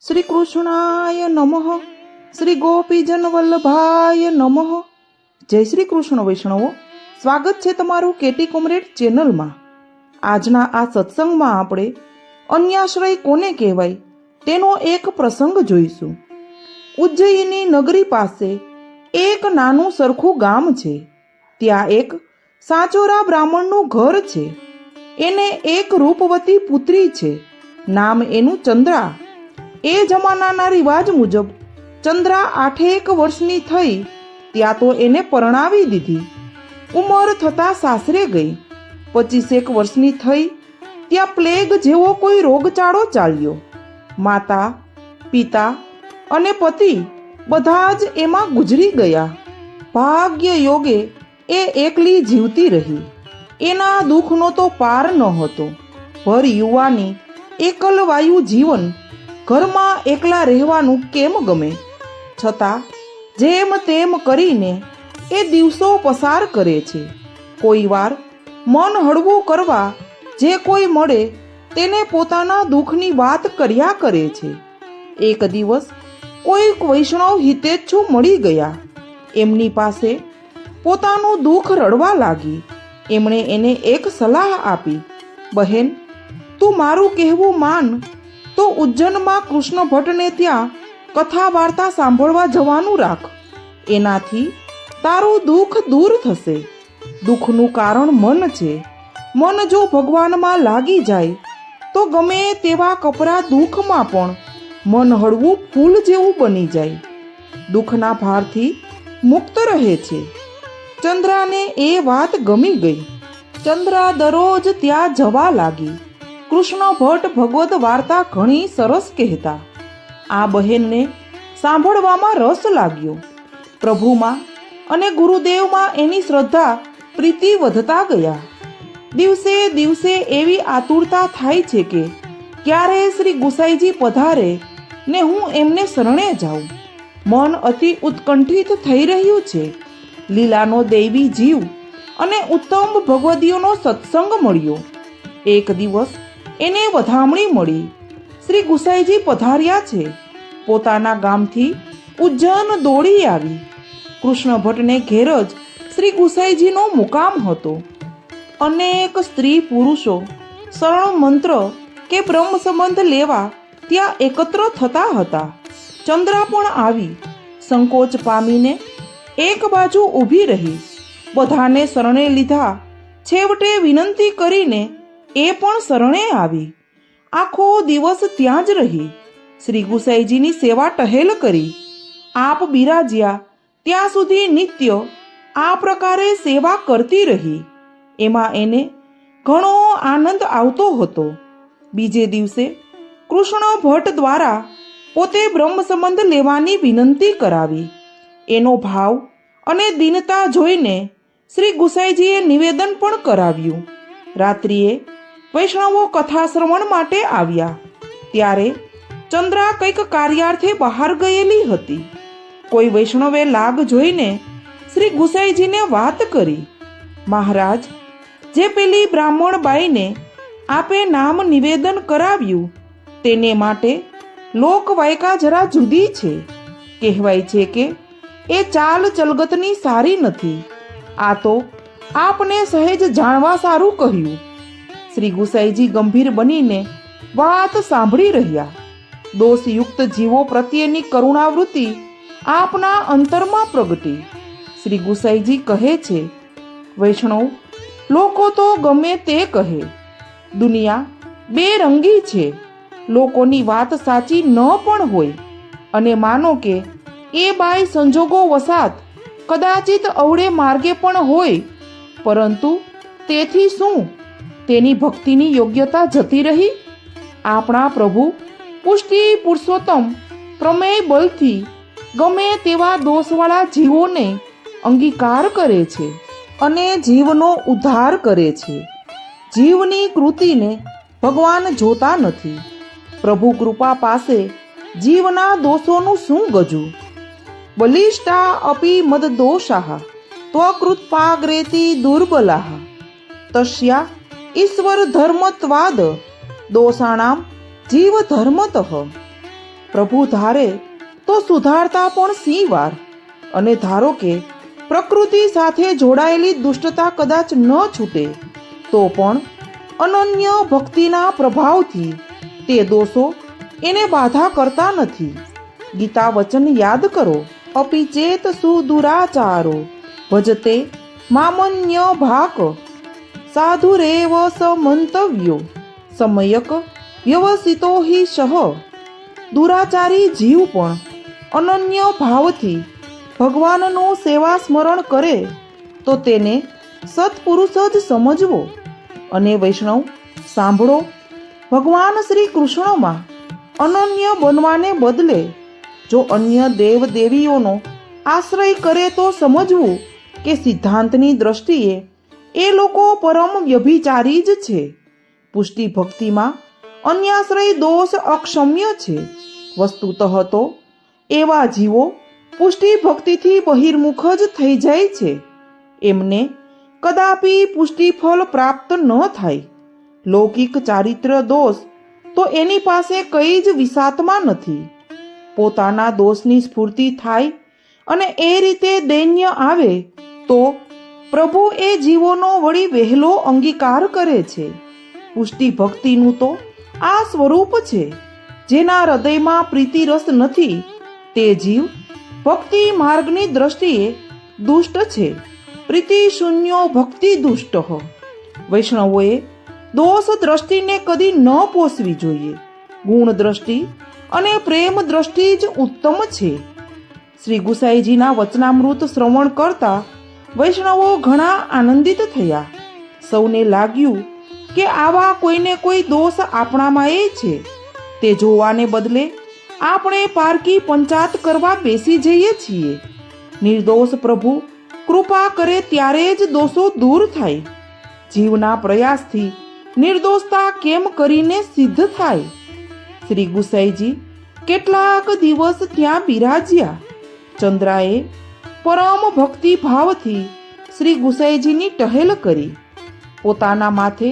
શ્રી કૃષ્ણાય નમઃ. શ્રી ગોપીજન વલ્લભાય નમઃ. જય શ્રી કૃષ્ણ વૈષ્ણવો, સ્વાગત છે તમારું કેટી કોમરેડ ચેનલમાં. આજના આ સત્સંગમાં આપણે અન્યાશ્રય કોને કહેવાય તેનો એક પ્રસંગ જોઈશું. ઉજ્જૈની નગરી પાસે એક નાનું સરખું ગામ છે. ત્યાં એક સાચોરા બ્રાહ્મણનું ઘર છે. એને એક રૂપવતી પુત્રી છે. નામ એનું ચંદ્રા. એ જમાનાના રિવાજ મુજબ ચંદ્રા 8 વર્ષની થઈ ત્યાં તો એને પરણાવી દીધી. ઉંમર થતાં સાસરે ગઈ. 25 વર્ષની થઈ ત્યાં પ્લેગ જેવો કોઈ રોગચાળો ચાલ્યો. માતા, પિતા અને પતિ બધા જ એમાં ગુજરી ગયા. ભાગ્ય યોગે એ એકલી જીવતી રહી. એના દુઃખનો તો પાર નહોતો. ભર યુવાની, એકલવાયુ જીવન. ઘરમાં એકલા રહેવાનું કેમ ગમે? છતાં જેમ તેમ કરીને એ દિવસો પસાર કરે છે. કોઈ વાર મન હળવું કરવા જે કોઈ મળે તેને પોતાના દુઃખની વાત કર્યા કરે છે. એક દિવસ કોઈક વૈષ્ણવ હિતેચ્છુ મળી ગયા. એમની પાસે પોતાનું દુઃખ રડવા લાગી. એમણે એને એક સલાહ આપી, બહેન, તું મારું કહેવું માન તો ઉજ્જૈનમાં કૃષ્ણ ભટ્ટને ત્યાં કથા વાર્તા સાંભળવા જવાનું રાખ. એનાથી તારું દુઃખ દૂર થશે. દુઃખનું કારણ મન છે. મન જો ભગવાનમાં લાગી જાય તો ગમે તેવા કપરા દુઃખમાં પણ મન હળવું ફૂલ જેવું બની જાય. દુઃખના ભારથી મુક્ત રહે છે. ચંદ્રાને એ વાત ગમી ગઈ. ચંદ્રા દરરોજ ત્યાં જવા લાગી. કૃષ્ણ ભટ્ટ ભગવદ વાર્તા ઘણી સરસ કહેતા. આ બહેનને સાંભળવામાં રસ લાગ્યો. પ્રભુમાં અને ગુરુદેવમાં એની શ્રદ્ધા પ્રીતિ વધતા ગયા. દિવસે દિવસે એવી આતુરતા થાય છે કે ક્યારે શ્રી ગુસાઈજી પધારે ને હું એમને શરણે જાઉં. મન અતિ ઉત્કંઠિત થઈ રહ્યું છે. લીલાનો દૈવી જીવ અને ઉત્તમ ભગવદીઓનો સત્સંગ મળ્યો. એક દિવસ એને વધામણી મળી, શ્રી ગુસાઈજી પધાર્યા છે. પોતાના ગામથી ઉજ્જૈન દોડી આવી. કૃષ્ણ ભટ્ટને ઘેર જ શ્રી ગુસાઈજીનો મુકામ હતો. અનેક સ્ત્રી પુરુષો શરણ મંત્ર કે બ્રહ્મ સંબંધ લેવા ત્યાં એકત્ર થતા હતા. ચંદ્રા પણ આવી. સંકોચ પામીને એક બાજુ ઊભી રહી. બધાને શરણે લીધા. છેવટે વિનંતી કરીને એ પણ શરણે આવી. આખો દિવસ ત્યાં જ રહી. શ્રી ગુસાઈજીની સેવા ટહેલ કરી. આપ બિરાજ્યા ત્યાં સુધી નિત્ય આ પ્રકારે સેવા કરતી રહી. એમાં એને ઘણો આનંદ આવતો હતો. બીજે દિવસે કૃષ્ણ ભટ્ટ દ્વારા પોતે બ્રહ્મ સંબંધ લેવાની વિનંતી કરાવી. એનો ભાવ અને દીનતા જોઈને શ્રી ગુસાઈજીએ નિવેદન પણ કરાવ્યું. રાત્રિએ વૈષ્ણવો કથા શ્રવણ માટે આવ્યા. ત્યારે ચંદ્રા કંઈક કાર્યાર્થે બહાર ગયેલી હતી. કોઈ વૈષ્ણવે લાગ જોઈને શ્રી ગુસાઈજીને વાત કરી, મહારાજ, જે પેલી બ્રાહ્મણ બાઈને આપે નામ નિવેદન કરાવ્યું તેને માટે લોકવાયકા જરા જુદી છે. કહેવાય છે કે એ ચાલ ચલગતની સારી નથી. આ તો આપને સહેજ જાણવા સારું કહ્યું. શ્રી ગુસાઈજી ગંભીર બનીને વાત સાંભળી રહ્યા. દોષયુક્ત જીવો પ્રત્યેની કરુણાવૃત્તિ આપના અંતરમાં પ્રગટી. શ્રી ગુસાઈજી કહે છે, વૈષ્ણવ, લોકો તો ગમે તે કહે. દુનિયા બે રંગી છે. લોકોની વાત સાચી ન પણ હોય અને માનો કે એ બાઈ સંજોગો વસાત કદાચિત અવળે માર્ગે પણ હોય, પરંતુ તેથી શું? તેની ભક્તિની યોગ્યતા જતી રહી? આપણા પ્રભુ પુષ્ટિ પુરુષોત્તમ પ્રમેય બલથી ગમે તેવા દોષવાળા જીવોને અંગીકાર કરે છે અને જીવનો ઉદ્ધાર કરે છે. જીવની કૃતિને ભગવાન જોતા નથી. પ્રભુ કૃપા પાસે જીવના દોષોનું શું ગજું? બલિષ્ઠા અપી મદ દોષાઃ ત્વકૃત્પાગ્રેતિ દુર્બલાઃ તસ્યા ઈશ્વર ધર્મત્વાદ દોષાણામ જીવ ધર્મતઃ. પ્રભુ ધારે તો સુધારતા પણ સિંહ વાર. અને ધારો કે પ્રકૃતિ સાથે જોડાયેલી દુષ્ટતા કદાચ ન છૂટે તો પણ અનન્ય ભક્તિના પ્રભાવથી તે દોષો એને બાધા કરતા નથી. ગીતા વચન યાદ કરો. અપી ચેત સુદુરાચારો ભજતે મામન્ય ભાક સાધુરેવ સમંતવ્યો સમયક વ્યવસિતો હિ સહ. દુરાચારી જીવ પણ અનન્ય ભાવથી ભગવાનનું સેવા સ્મરણ કરે તો તેને સત્પુરુષ જ સમજવો. અને વૈષ્ણવ સાંભળો, ભગવાન શ્રી કૃષ્ણમાં અનન્ય બનવાને બદલે જો અન્ય દેવ દેવીઓનો આશ્રય કરે તો સમજવું કે સિદ્ધાંતની દ્રષ્ટિએ એ લોકો પરમ વ્યભિચારી જ છે. પુષ્ટિ ભક્તિમાં અન્યાશ્રય દોષ અક્ષમ્ય છે. વસ્તુતઃ તો એવા જીવો પુષ્ટિ ભક્તિથી બહિર્મુખ જ થઈ જાય છે. એમને કદાપી પુષ્ટિફળ પ્રાપ્ત ન થાય. લૌકિક ચારિત્ર દોષ તો એની પાસે કંઈ જ વિસાતમાં નથી. પોતાના દોષની સ્ફૂર્તિ થાય અને એ રીતે દૈન્ય આવે તો પ્રભુ એ જીવોનો વળી વહેલો અંગીકાર કરે છે. પુષ્ટિ ભક્તિનું તો આ સ્વરૂપ છે. જેના હૃદયમાં પ્રીતિરસ નથી તે જીવ ભક્તિ માર્ગની દ્રષ્ટિએ દુષ્ટ છે. પ્રીતિ શૂન્યો ભક્તિ દુષ્ટ. વૈષ્ણવોએ દોષ દ્રષ્ટિને કદી ન પોષવી જોઈએ. ગુણ દ્રષ્ટિ અને પ્રેમ દ્રષ્ટિ જ ઉત્તમ છે. શ્રી ગુસાઈજીના વચનામૃત શ્રવણ કરતા વૈષ્ણવો ઘણા આનંદિત થયા. સૌને લાગ્યું કે આવા કોઈને કોઈ દોષ આપણામાં એ છે. તે જોવાને બદલે આપણે પારકી પંચાત કરવા બેસી જઈએ છીએ. નિર્દોષ પ્રભુ કૃપા કરે ત્યારે જ દોષો દૂર થાય. જીવના પ્રયાસથી નિર્દોષતા કેમ કરીને સિદ્ધ થાય? શ્રી ગુસાઈજી કેટલાક દિવસ ત્યાં બિરાજ્યા. ચંદ્રાએ પરમ ભક્તિ ભાવથી શ્રી ગુસાઈજીની ટહેલ કરી. પોતાના માથે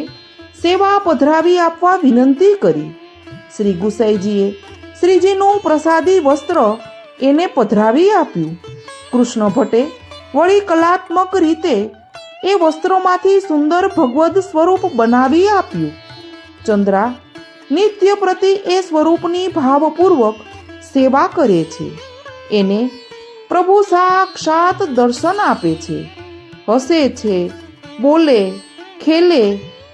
સેવા પધરાવી આપવા વિનંતી કરી. શ્રી ગુસાઈજીએ શ્રીજીનું પ્રસાદી વસ્ત્ર એને પધરાવી આપ્યું. કૃષ્ણ ભટ્ટે વળી કલાત્મક રીતે એ વસ્ત્રોમાંથી સુંદર ભગવદ સ્વરૂપ બનાવી આપ્યું. ચંદ્રા નિત્ય પ્રતિ એ સ્વરૂપની ભાવપૂર્વક સેવા કરે છે. એને પ્રભુ સાક્ષાત દર્શન આપે છે. હસે છે, બોલે, ખેલે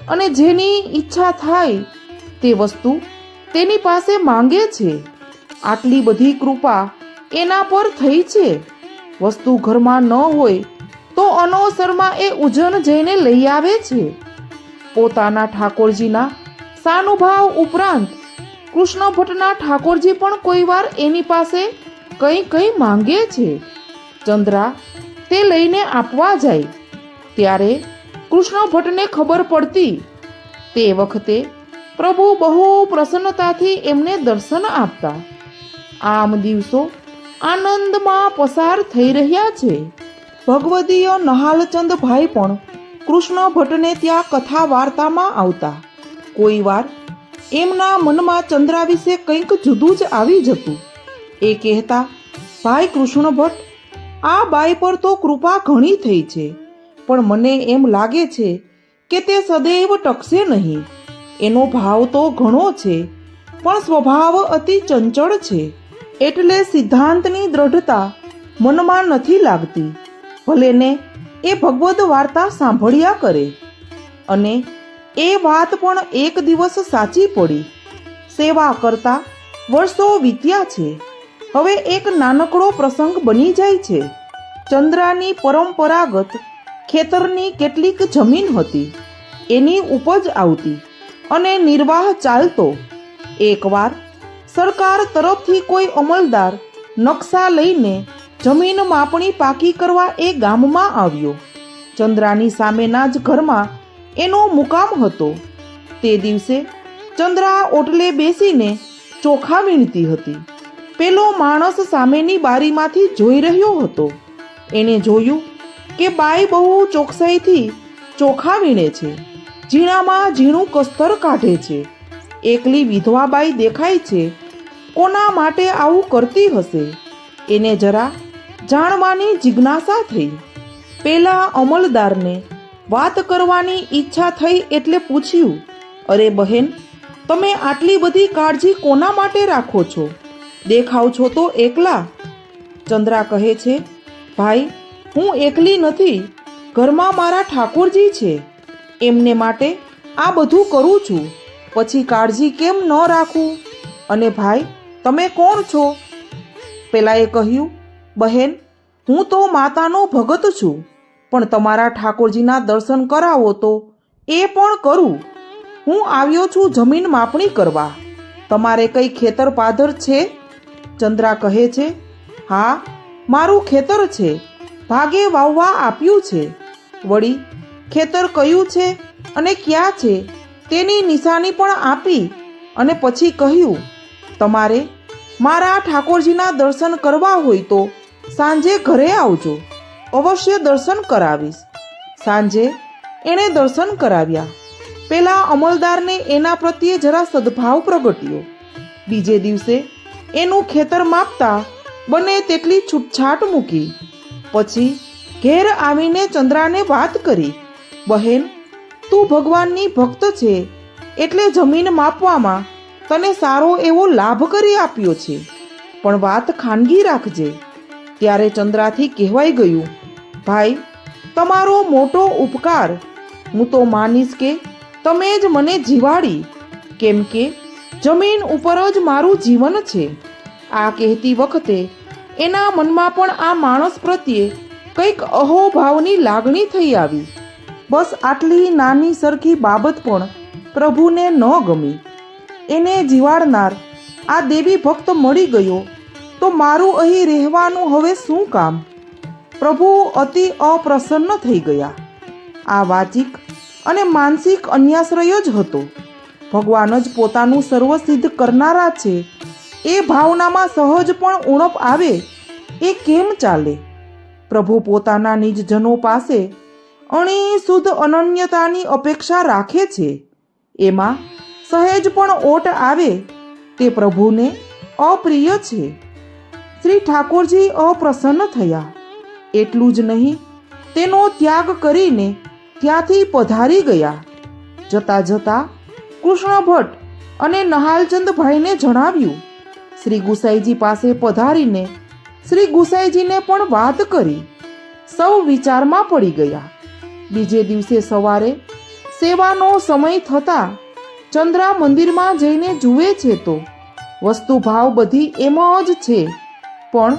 અને જેની ઈચ્છા થાય તે વસ્તુ તેની પાસે માંગે છે. આટલી બધી કૃપા એના પર થઈ છે. વસ્તુ ઘરમાં ન હોય તો અનવસરમાં એ ઉજન જઈને લઈ આવે છે. પોતાના ઠાકોરજીના સાનુભાવ ઉપરાંત કૃષ્ણ ભટ્ટના ઠાકોરજી પણ કોઈવાર એની પાસે કંઈ માંગે છે. ચંદ્રા તે લઈને આપવા જાય ત્યારે કૃષ્ણ ભટ્ટને ખબર પડતી. તે વખતે પ્રભુ બહુ પ્રસન્નતાથી એમને દર્શન આપતા. આમ દિવસો આનંદમાં પસાર થઈ રહ્યા છે. ભગવદીય નહાલચંદ ભાઈ પણ કૃષ્ણ ભટ્ટને ત્યાં કથા વાર્તામાં આવતા. કોઈ વાર એમના મનમાં ચંદ્રા વિશે કંઈક જુદું જ આવી જતું. એ કહેતા, ભાઈ કૃષ્ણ ભટ્ટ, આ બાઈ પર તો કૃપા ઘણી થઈ છે, પણ મને એમ લાગે છે કે તે સદૈવ ટકશે નહીં. એનો ભાવ તો ઘણો છે, પણ સ્વભાવ અતિ ચંચળ છે, એટલે સિદ્ધાંતની દ્રઢતા મનમાં નથી લાગતી. ભલે ને એ ભગવદ વાર્તા સાંભળ્યા કરે. અને એ વાત પણ એક દિવસ સાચી પડી. સેવા કરતા વર્ષો વીત્યા છે. હવે એક નાનકડો પ્રસંગ બની જાય છે. ચંદ્રાની પરંપરાગત ખેતરની કેટલીક જમીન હતી. એની ઉપજ આવતી અને નિર્વાહ ચાલતો. એકવાર સરકાર તરફથી કોઈ અમલદાર નકશા લઈને જમીન માપણી પાકી કરવા એ ગામમાં આવ્યો. ચંદ્રાની સામેના જ ઘરમાં એનો મુકામ હતો. તે દિવસે ચંદ્રા ઓટલે બેસીને ચોખા વીણતી હતી. પેલો માણસ સામેની બારીમાંથી જોઈ રહ્યો હતો. એણે જોયું કે બાઈ બહુ ચોકસાઈથી ચોખા વીણે છે. ઝીણામાં ઝીણું કસ્તર કાઢે છે. એકલી વિધવા બાઈ દેખાય છે. કોના માટે આવું કરતી હશે એને જરા જાણવાની જિજ્ઞાસા થઈ. પેલા અમલદારને વાત કરવાની ઈચ્છા થઈ એટલે પૂછ્યું, અરે બહેન, તમે આટલી બધી કાળજી કોના માટે રાખો છો? દેખાવ છો તો એકલા. ચંદ્રા કહે છે, ભાઈ, હું એકલી નથી, ઘરમાં મારા ઠાકોરજી છે, એમને માટે આ બધું કરું છું, પછી કાળજી કેમ ન રાખું? અને ભાઈ, તમે કોણ છો? પેલાએ કહ્યું, બહેન, હું તો માતાનો ભગત છું, પણ તમારા ઠાકોરજીના દર્શન કરાવો તો એ પણ કરું. હું આવ્યો છું જમીન માપણી કરવા. તમારે કઈ ખેતર પાદર છે? ચંદ્રા કહે છે, હા, મારું ખેતર છે, ભાગે વાવવા આપ્યું છે. વળી ખેતર કયું છે અને ક્યાં છે તેની નિશાની પણ આપી અને પછી કહ્યું, તમારે મારા ઠાકોરજીના દર્શન કરવા હોય તો સાંજે ઘરે આવજો, અવશ્ય દર્શન કરાવીશ. સાંજે એણે દર્શન કરાવ્યા. પેલા અમલદારને એના પ્રત્યે જરા સદભાવ પ્રગટ્યો. બીજે દિવસે એનું ખેતર માપતા બને તેટલી છૂટછાટ મૂકી. પછી ઘેર આવીને ચંદ્રાને વાત કરી, બહેન, તું ભગવાનની ભક્ત છે એટલે જમીન માપવામાં તને સારો એવો લાભ કરી આપ્યો છે, પણ વાત ખાનગી રાખજે. ત્યારે ચંદ્રાથી કહેવાઈ ગયું, ભાઈ, તમારો મોટો ઉપકાર. હું તો માનીશ કે તમે જ મને જીવાડી, કેમ કે જમીન ઉપર જ મારું જીવન છે. આ કહેતી વખતે એના મનમાં પણ આ માણસ પ્રત્યે કંઈક અહોભાવની લાગણી થઈ આવી. બસ આટલી નાની સરખી બાબત પણ પ્રભુને ન ગમી. એને જીવાડનાર આ દેવી ભક્ત મળી ગયો તો મારું અહીં રહેવાનું હવે શું કામ? પ્રભુ અતિ અપ્રસન્ન થઈ ગયા. આ વાચિક અને માનસિક અન્યાશ્રય જ હતો. ભગવાન જ પોતાનું સર્વસિદ્ધ કરનારા છે એ ભાવનામાં સહજ પણ ઉણપ આવે એ કેમ ચાલે? પ્રભુ પોતાના નિજજનો પાસે અણી શુદ્ધ અનન્યતાની અપેક્ષા રાખે છે. એમાં સહેજ પણ ઓટ આવે તે પ્રભુને અપ્રિય છે. શ્રી ઠાકોરજી અપ્રસન્ન થયા. એટલું જ નહીં, તેનો ત્યાગ કરીને ત્યાંથી પધારી ગયા. જતા જતા કૃષ્ણ ભટ્ટ અને નહાલચંદભાઈને જણાવ્યું. શ્રી ગુસાઈજી પાસે પધારીને શ્રી ગુસાઈજીને પણ વાત કરી. સૌ વિચારમાં પડી ગયા. બીજે દિવસે સવારે સેવાનો સમય થતાં ચંદ્રા મંદિરમાં જઈને જુએ છે તો વસ્તુભાવ બધી એમ જ છે, પણ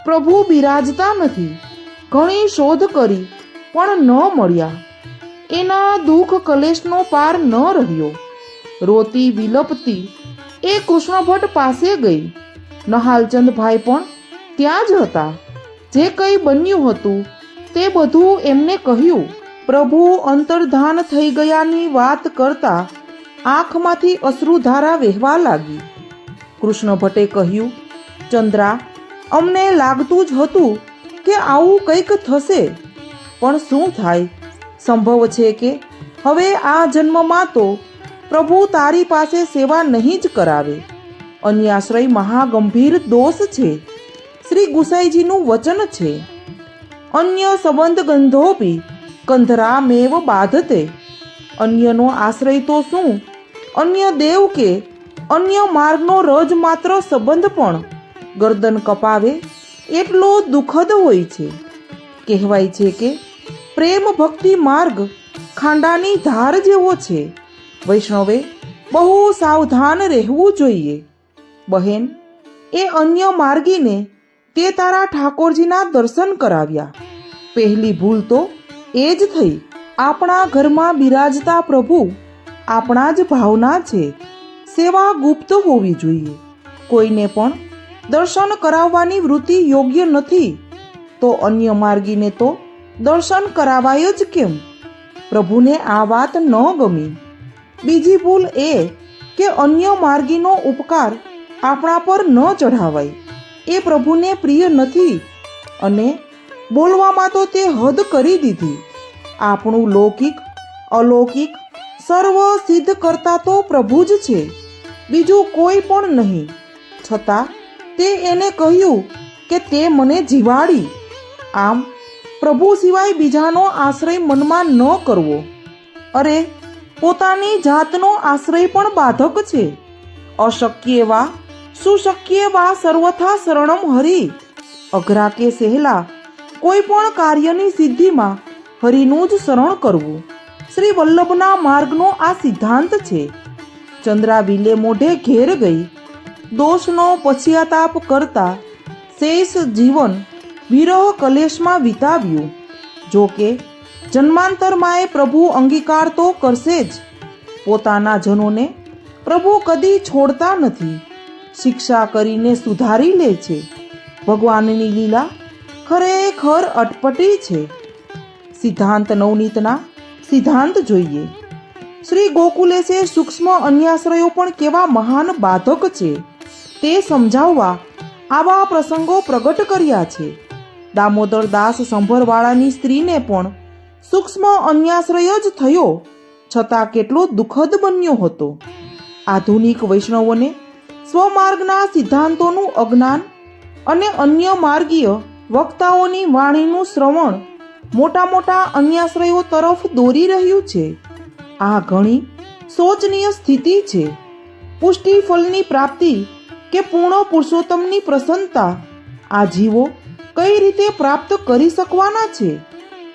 પ્રભુ બિરાજતા નથી. ઘણી શોધ કરી પણ ન મળ્યા. એના દુઃખ કલેશનો પાર ન રહ્યો. રોતી વિલપતી એ કૃષ્ણ ભટ્ટ પાસે ગઈ. નહાલચંદભાઈ પણ ત્યાં જ હતા. જે કંઈ બન્યું હતું તે બધું એમને કહ્યું. પ્રભુ અંતર્ધાન થઈ ગયાની વાત કરતા આંખમાંથી અશ્રુધારા વહેવા લાગી. કૃષ્ણ ભટ્ટે કહ્યું, ચંદ્રા, અમને લાગતું જ હતું કે આવું કંઈક થશે, પણ શું થાય? સંભવ છે કે હવે આ જન્મમાં તો પ્રભુ તારી પાસે સેવા નહીં જ કરાવે. અન્યાશ્રય મહાગંભીર દોષ છે. શ્રી ગુસાઈજીનું વચન છે, અન્ય સંબંધ ગંધોપી કંધરામેવ બાધતે. અન્યનો આશ્રય તો શું, અન્ય દેવ કે અન્ય માર્ગનો રજ માત્ર સંબંધ પણ ગરદન કપાવે એટલો દુઃખદ હોય છે. કહેવાય છે કે પ્રેમ ભક્તિ માર્ગ ખાંડાની ધાર જેવો છે. વૈષ્ણવે બહુ સાવધાન રહેવું જોઈએ. બહેન, એ અન્ય માર્ગીને તે તારા ઠાકોરજીના દર્શન કરાવ્યા. પહેલી ભૂલ તો એ જ થઈ. આપણા ઘરમાં બિરાજતા પ્રભુ આપણા જ ભાવના છે. સેવા ગુપ્ત હોવી જોઈએ. કોઈને પણ દર્શન કરાવવાની વૃત્તિ યોગ્ય નથી તો અન્ય માર્ગીને તો દર્શન કરાવાય જ કેમ? પ્રભુને આ વાત ન ગમી. બીજી ભૂલ એ કે અન્ય માર્ગીનો ઉપકાર આપણા પર ન ચઢાવાય. એ પ્રભુને પ્રિય નથી અને બોલવામાં તો તે હદ કરી દીધી. આપણું લૌકિક અલૌકિક સર્વ સિદ્ધ કરતા તો પ્રભુ જ છે, બીજું કોઈ પણ નહીં. છતાં તે એને કહ્યું કે તે મને જીવાડી. આમ પ્રભુ સિવાય બીજાનો આશ્રય મનમાં ન કરવો. અરે, પોતાની જાતનો આશ્રય પણ બાધક છે. અશક્ય વા સુશક્ય વા સર્વથા શરણમ હરિ. અઘરા કે સહેલા કોઈ પણ કાર્યની સિદ્ધિમાં હરિનું જ શરણ કરવું. શ્રી વલ્લભના માર્ગનો આ સિદ્ધાંત છે. ચંદ્રા વિલે મોઢે ઘેર ગઈ. દોષનો પશ્ચાતાપ કરતા શેષ જીવન વિરહ કલેશમાં વિતાવ્યું. જો કે જન્માંતરમાં એ પ્રભુ અંગીકાર તો કરશે જ. પોતાના જનોને પ્રભુ કદી છોડતા નથી. શિક્ષા કરીને સુધારી લે છે. ભગવાનની લીલા ખરેખર અટપટી છે. સિદ્ધાંત નવનીતના સિદ્ધાંત જોઈએ. શ્રી ગોકુલેશે સૂક્ષ્મ અન્યાશ્રયો પણ કેવા મહાન બાધક છે તે સમજાવવા આવા પ્રસંગો પ્રગટ કર્યા છે. દામોદર દાસ સંભરવાળાની સ્ત્રીને પણ સૂક્ષ્મ અન્યાશ્રય જ થયો, છતાં કેટલો દુઃખદ બન્યો હતો. આધુનિક વૈષ્ણવોને સ્વમાર્ગના સિદ્ધાંતોનું અજ્ઞાન અને અન્ય માર્ગીય વક્તાઓની વાણીનું શ્રવણ મોટા મોટા અન્યાશ્રયો તરફ દોરી રહ્યું છે. આ ઘણી શોચનીય સ્થિતિ છે. પુષ્ટિ ફળની પ્રાપ્તિ કે પૂર્ણ પુરુષોત્તમની પ્રસન્નતા આ જીવો કઈ રીતે પ્રાપ્ત કરી શકવાના છે?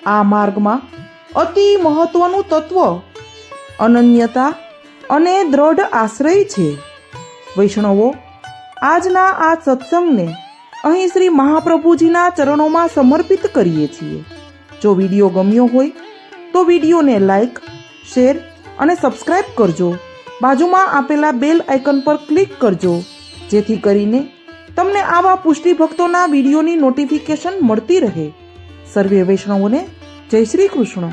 આ માર્ગમાં અતિ મહત્વનું તત્વ અનન્યતા અને દ્રઢ આશ્રય છે. વૈષ્ણવો, આજના આ સત્સંગને અહીં શ્રી મહાપ્રભુજીના ચરણોમાં સમર્પિત કરીએ છીએ. જો વિડીયો ગમ્યો હોય તો વિડીયોને લાઈક, શેર અને સબસ્ક્રાઈબ કરજો. બાજુમાં આપેલા બેલ આઇકન પર ક્લિક કરજો, જેથી કરીને તમને આવા પુષ્ટિ ભક્તોના વિડીયોની નોટિફિકેશન મળતી રહે. સર્વે વૈષ્ણવોને જય શ્રી કૃષ્ણ.